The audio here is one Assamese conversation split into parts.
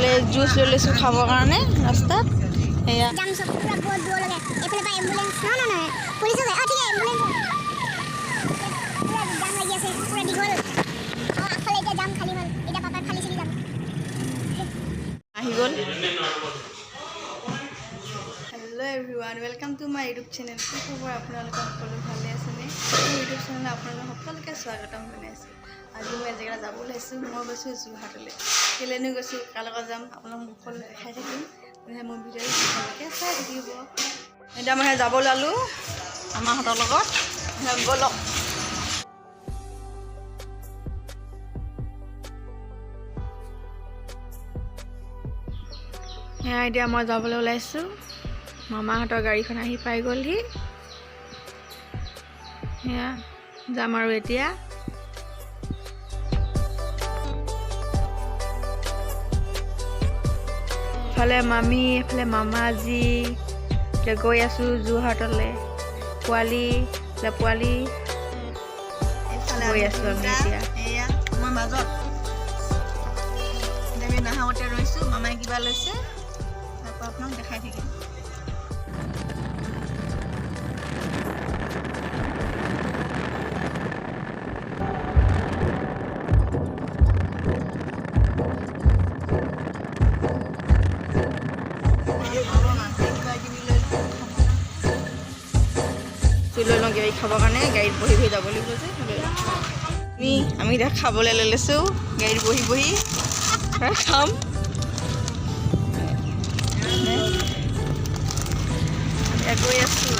এইফালে জুচ লৈ লৈছোঁ খাবৰ কাৰণে ৰাস্তাত। এয়া আহি গ'ল। Hello' everyone, welcome to my YouTube channel. কি খবৰ আপোনালোকে সকলো ভালে আছেনে? মোৰ ইউটিউব চেনেলত আপোনালোকক সকলোকে স্বাগতম জনাইছোঁ। আজি মই এজেগাত যাব ওলাইছোঁ। মই গৈছোঁ যোৰহাটলৈ। কেলৈনো গৈছোঁ, কাৰ লগত যাম, আপোনালোকক সকলোকে দেখাই থাকিম। মোৰ ভিডিঅ'টো ভালকৈ চাই থাকিব। এতিয়া মই যাব ওলালোঁ আমাৰহঁতৰ লগত। ব'লক। এতিয়া মই যাবলৈ ওলাইছোঁ। মামাহঁতৰ গাড়ীখন আহি পাই গ'লহি। সেয়া যাম আৰু এতিয়া। এফালে মামী, এফালে মামাজী। এতিয়া গৈ আছোঁ যোৰহাটলৈ। পোৱালি গৈ আছোঁ আমি এতিয়া। এয়া মই মাজত আমি নাহাওঁতে ৰৈছোঁ। মামাই কিবা লৈছে, তাৰপৰা আপোনাক দেখাই থাকিম। লৈ লওঁ কিবা খাবৰ কাৰণে। গাড়ীত বহি বহি যাব লাগিব যে আমি এতিয়া খাবলৈ লৈ লৈছোঁ। গাড়ীত বহি বহি খাম। গৈ আছোঁ।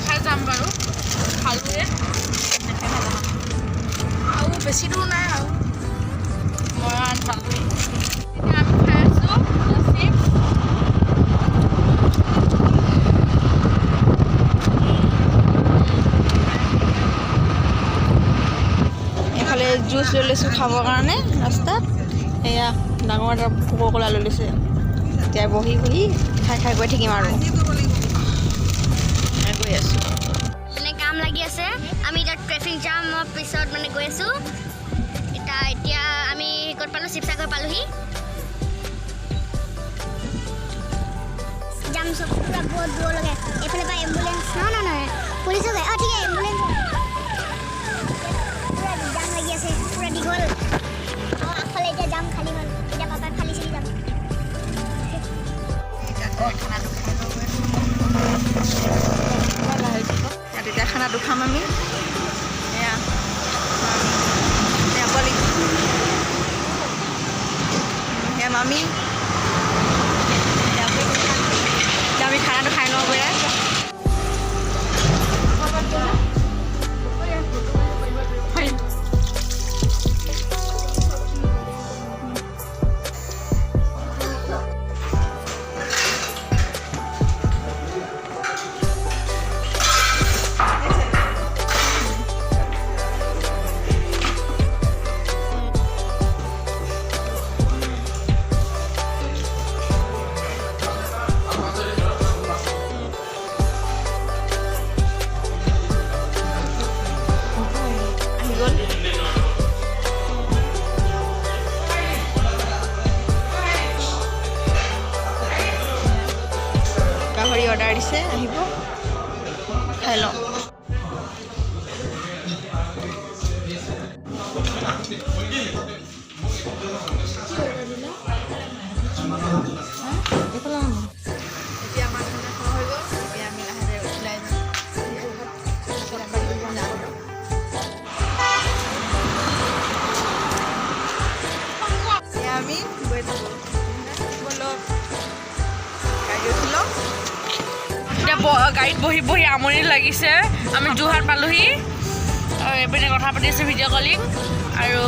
খাই যাম বাৰু। খালোৱে আৰু বেছি দূৰ নাই আৰু মই পালোঁহি। এতিয়া আমি খাই আছোঁ চিপছ। এইফালে জুচ লৈ লৈছোঁ খাবৰ কাৰণে ৰাস্তাত। এয়া ডাঙৰ এটা কোকা-কোলা লৈ লৈছে। এতিয়া বহি বহি খাই গৈ থাকিম আৰু গৈ আছোঁ। কাম লাগি আছে। আমি এতিয়া ট্ৰেফিক জামৰ পিছত গৈ আছোঁ। এতিয়া আমি ক'ত পালোঁ? শিৱসাগৰ পালোঁহি। যাম চব পুৰা বহুত দূৰলৈকে। এইফালে পৰা এম্বুলেঞ্চ নহয় পুলিচো যায়। ঠিক আছে, এম্বুলেঞ্চ পুৰা জাম লাগি আছে, পুৰা দীঘল। আগফালে এতিয়া জাম খালী হ'ল। এতিয়া পাপাক খালী চলি যাম। তেতিয়া খানাটো খাম আমি। এয়া মামী, আমি খানাটো খাই লওঁ গৈ। গাহৰি অৰ্ডাৰ দিছে, আহিব খাই লওঁ। এতিয়া আমাৰ খানা খোৱা হৈ গ'ল। এতিয়া আমি লাহে লাহে ওলাই যাম। আমি গৈ থাকোঁ। বলক গাড়ী উঠিলোঁ। এতিয়া গাড়ীত বহি বহি আমনি লাগিছে। আমি যোৰহাট পালোঁহি। এইপিনে কথা পাতি আছোঁ ভিডিঅ' কলিং। আৰু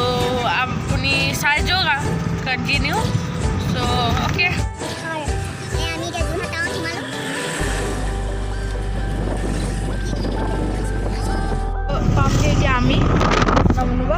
আপুনি চাই যাওক কণ্টিনিউ। চ' অ'কে। পামগৈ এতিয়া আমি নমনুবা।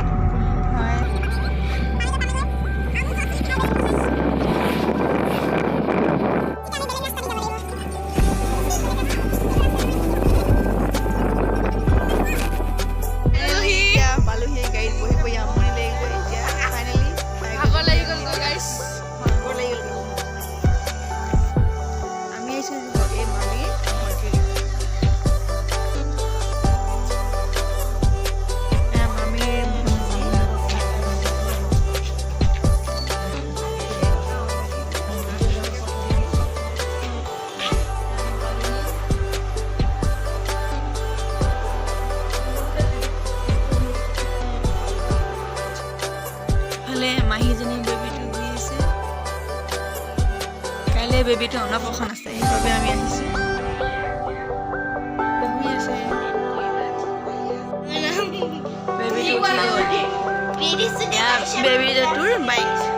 বেবীটো অন্নপ্ৰসন আছে সেইবাবে আমি আহিছোঁ শুই আছে বেবীটো উঠি গ'ল এয়া বেবীটোৰ বাইক